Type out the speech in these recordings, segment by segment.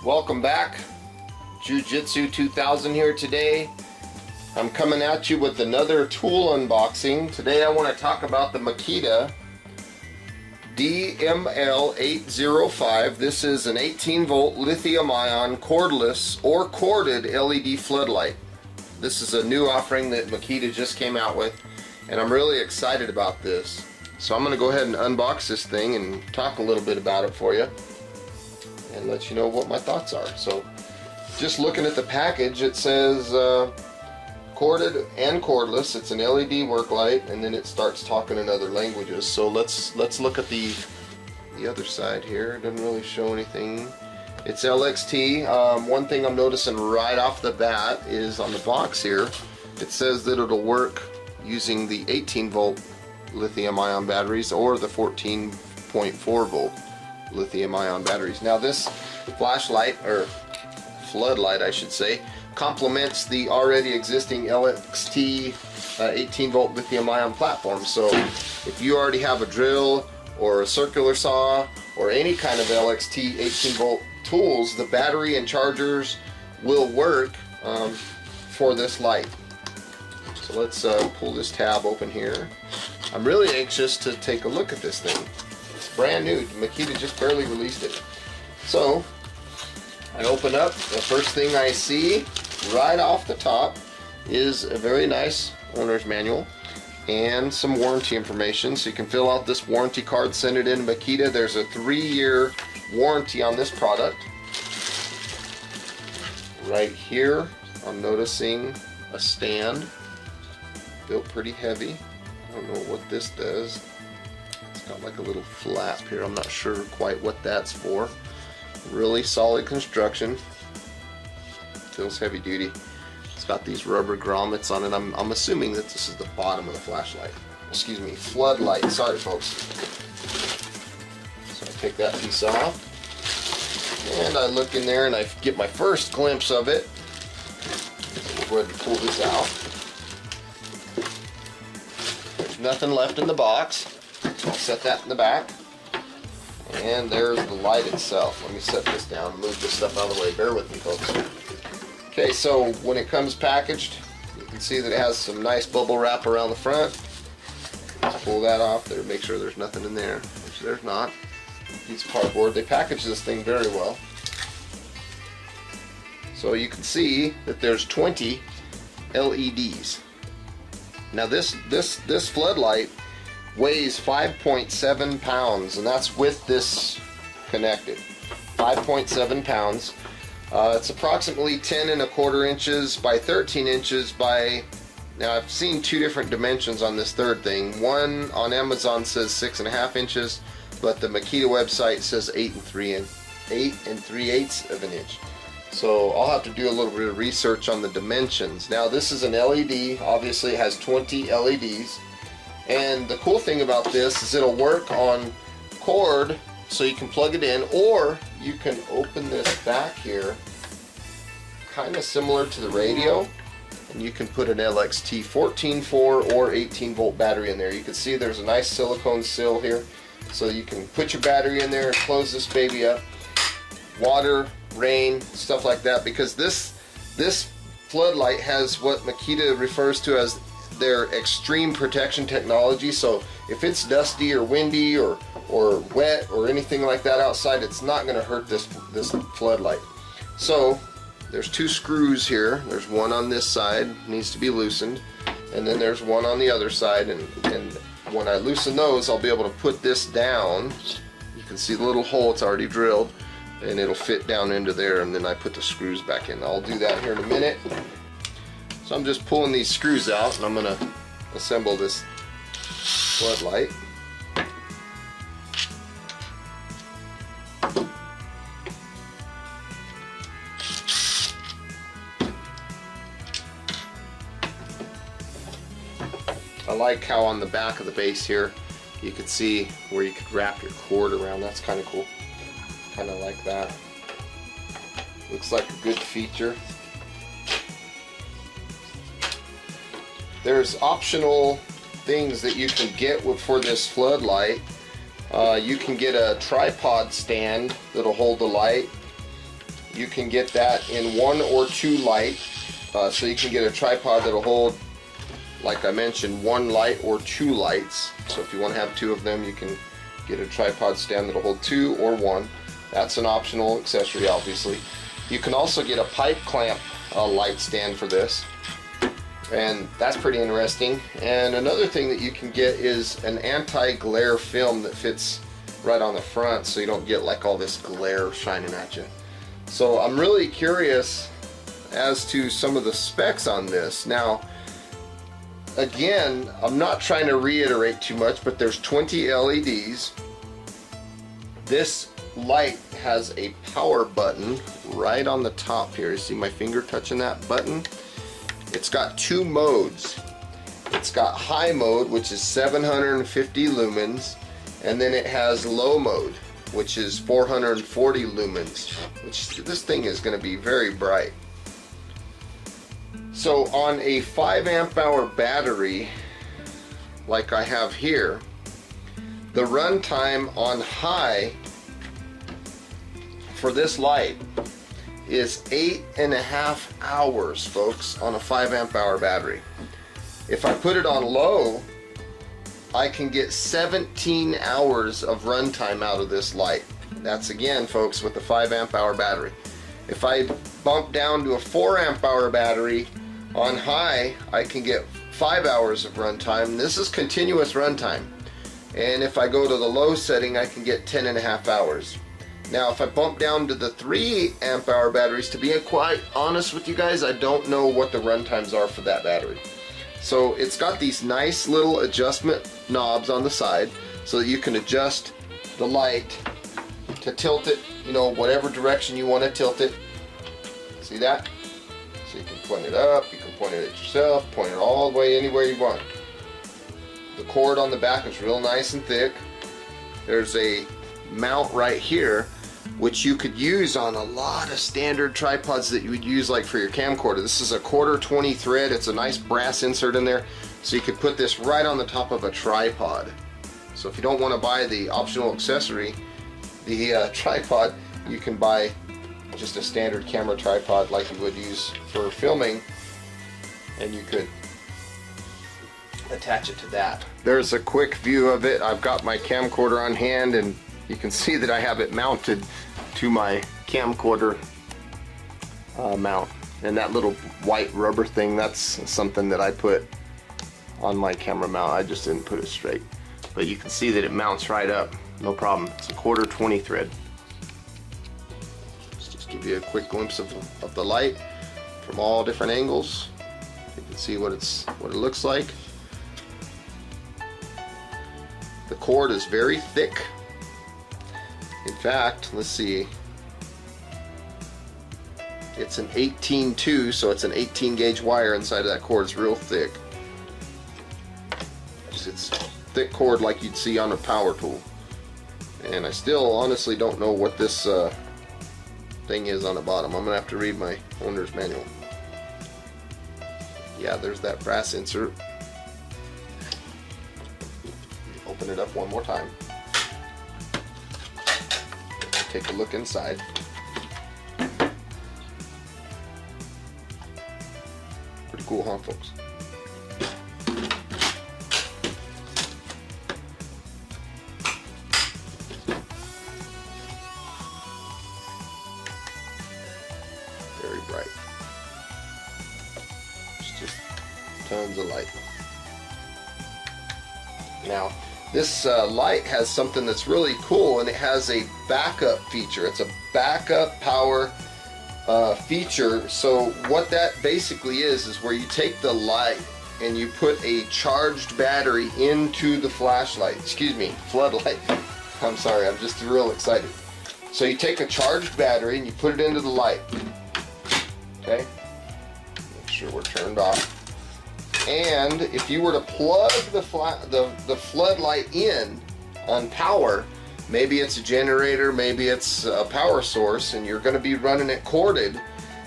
Welcome back. Jiu-Jitsu 2000 here today. I'm coming at you with another tool unboxing. Today I want to talk about the Makita DML805. This is an 18 volt lithium-ion cordless or corded LED floodlight. This is a new offering that Makita just came out with, and I'm really excited about this. So I'm going to go ahead and unbox this thing and talk a little bit about it for you and let you know what my thoughts are. So just looking at the package, it says corded and cordless. It's an LED work light, and then it starts talking in other languages. So let's look at the other side here. It doesn't really show anything. It's LXT. One thing I'm noticing right off the bat is on the box here, it says that it'll work using the 18 volt lithium-ion batteries or the 14.4 volt lithium-ion batteries. Now this flashlight, or floodlight I should say, complements the already existing LXT 18 volt lithium-ion platform. So if you already have a drill or a circular saw or any kind of LXT 18 volt tools, the battery and chargers will work for this light. So let's pull this tab open here. I'm really anxious to take a look at this thing. It's brand new. Makita just barely released it. So I open up, the first thing I see right off the top is a very nice owner's manual and some warranty information. So you can fill out this warranty card, send it in to Makita. There's a 3-year warranty on this product. Right here I'm noticing a stand, built pretty heavy. I don't know what this does. It's got like a little flap here. I'm not sure quite what that's for. Really solid construction. Feels heavy duty. It's got these rubber grommets on it. I'm assuming that this is the bottom of the flashlight. Excuse me, floodlight. Sorry folks. So I take that piece off, and I look in there and I get my first glimpse of it. So we'll go ahead and pull this out. There's nothing left in the box, so I'll set that in the back. And there's the light itself. Let me set this down, move this stuff out of the way. Bear with me, folks. Okay, so when it comes packaged, you can see that it has some nice bubble wrap around the front. Let's pull that off there, make sure there's nothing in there, which there's not. Piece of cardboard. They package this thing very well. So you can see that there's 20 LEDs. Now this floodlight weighs 5.7 pounds, and that's with this connected. 5.7 pounds. It's approximately 10 1/4 inches by 13 inches by, now I've seen two different dimensions on this third thing. One on Amazon says 6.5 inches, but the Makita website says 8 3/8 of an inch. So I'll have to do a little bit of research on the dimensions. Now this is an LED, obviously it has 20 LEDs. And the cool thing about this is it'll work on cord, so you can plug it in, or you can open this back here, kind of similar to the radio, and you can put an LXT 14.4 or 18 volt battery in there. You can see there's a nice silicone sill here, so you can put your battery in there and close this baby up. Water, rain, stuff like that, because this floodlight has what Makita refers to as their extreme protection technology. So if it's dusty or windy or wet or anything like that outside, it's not going to hurt this floodlight. So there's two screws here. There's one on this side, needs to be loosened, and then there's one on the other side, and when I loosen those, I'll be able to put this down. You can see the little hole, it's already drilled, and it'll fit down into there, and then I put the screws back in. I'll do that here in a minute. So I'm just pulling these screws out, and I'm going to assemble this floodlight. I like how on the back of the base here you can see where you could wrap your cord around. That's kind of cool. Kind of like that. Looks like a good feature. There's optional things that you can get for this floodlight. You can get a tripod stand that'll hold the light. you can get that in 1 or 2 light. So you can get a tripod that'll hold, like I mentioned, 1 light or 2 lights. So if you want to have 2 of them, you can get a tripod stand that'll hold 2 or 1. That's an optional accessory, obviously. You can also get a pipe clamp light stand for this, and that's pretty interesting. And another thing that you can get is an anti-glare film that fits right on the front, so you don't get like all this glare shining at you. So I'm really curious as to some of the specs on this. Now, again, I'm not trying to reiterate too much, but there's 20 LEDs. This light has a power button right on the top here. You see my finger touching that button? It's got 2 modes. It's got high mode, which is 750 lumens, and then it has low mode, which is 440 lumens, which this thing is going to be very bright. So on a 5 amp hour battery like I have here, the runtime on high for this light is 8.5 hours, folks, on a 5 amp hour battery. If I put it on low, I can get 17 hours of runtime out of this light. That's, again, folks, with the 5 amp hour battery. If I bump down to a 4 amp hour battery on high, I can get 5 hours of runtime. This is continuous runtime. And if I go to the low setting, I can get 10.5 hours. Now, if I bump down to the 3 amp hour batteries, to be quite honest with you guys, I don't know what the run times are for that battery. So it's got these nice little adjustment knobs on the side so that you can adjust the light to tilt it, you know, whatever direction you want to tilt it. See that? So you can point it up, you can point it at yourself, point it all the way anywhere you want. The cord on the back is real nice and thick. There's a mount right here which you could use on a lot of standard tripods that you would use like for your camcorder. This is a 1/4 thread. It's a nice brass insert in there, so you could put this right on the top of a tripod. So if you don't want to buy the optional accessory, the tripod, you can buy just a standard camera tripod like you would use for filming, and you could attach it to that. There's a quick view of it. I've got my camcorder on hand, and you can see that I have it mounted to my camcorder mount. And that little white rubber thing, that's something that I put on my camera mount. I just didn't put it straight. But you can see that it mounts right up, no problem. It's a 1/4 thread. Let's just give you a quick glimpse of the light from all different angles. You can see what it looks like. The cord is very thick. In fact, let's see, it's an 18-2, so it's an 18 gauge wire inside of that cord. It's real thick. It's thick cord like you'd see on a power tool. And I still honestly don't know what this thing is on the bottom. I'm gonna have to read my owner's manual. Yeah, there's that brass insert. Open it up one more time. Take a look inside. Pretty cool, huh, folks? Very bright. It's just tons of light. Now, this light has something that's really cool, and it has a backup feature. It's a backup power feature. So what that basically is where you take the light and you put a charged battery into the flashlight. Excuse me, floodlight. I'm sorry, I'm just real excited. So you take a charged battery and you put it into the light. Okay? Make sure we're turned off. And if you were to plug the floodlight in on power, maybe it's a generator, maybe it's a power source, and you're going to be running it corded,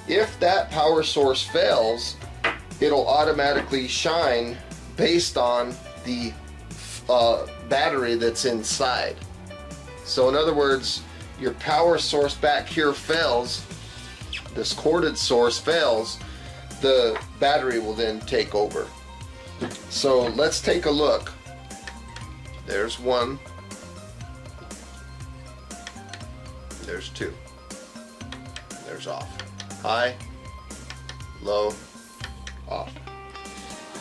if that power source fails, it'll automatically shine based on the battery that's inside. So in other words, your power source back here fails, this corded source fails, the battery will then take over. So let's take a look. There's one. There's two. There's off. High, low, off.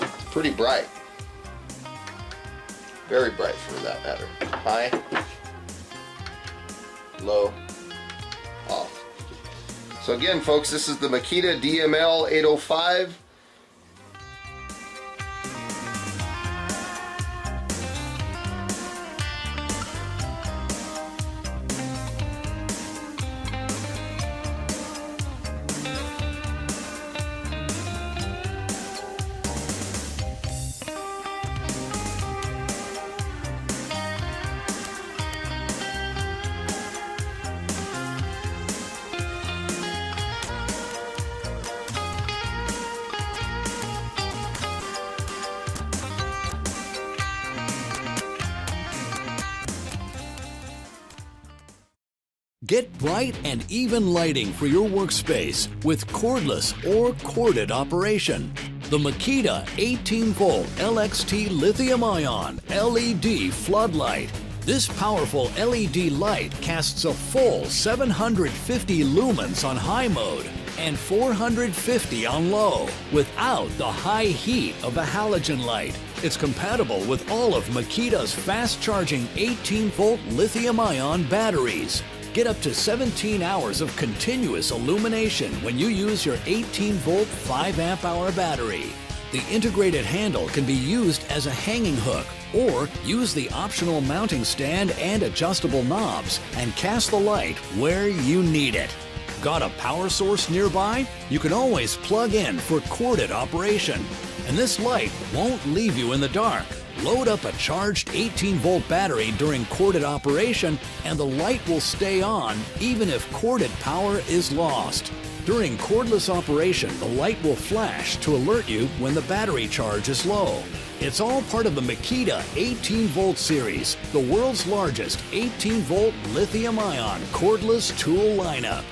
It's pretty bright. Very bright for that matter. High, low, off. So again, folks, this is the Makita DML805. Get bright and even lighting for your workspace with cordless or corded operation. The Makita 18-volt LXT Lithium-Ion LED Floodlight. This powerful LED light casts a full 750 lumens on high mode and 450 on low without the high heat of a halogen light. It's compatible with all of Makita's fast-charging 18-volt lithium-ion batteries. Get up to 17 hours of continuous illumination when you use your 18-volt 5-amp-hour battery. The integrated handle can be used as a hanging hook or use the optional mounting stand and adjustable knobs and cast the light where you need it. Got a power source nearby? You can always plug in for corded operation. And this light won't leave you in the dark. Load up a charged 18-volt battery during corded operation and the light will stay on even if corded power is lost. During cordless operation, the light will flash to alert you when the battery charge is low. It's all part of the Makita 18-volt series, the world's largest 18-volt lithium-ion cordless tool lineup.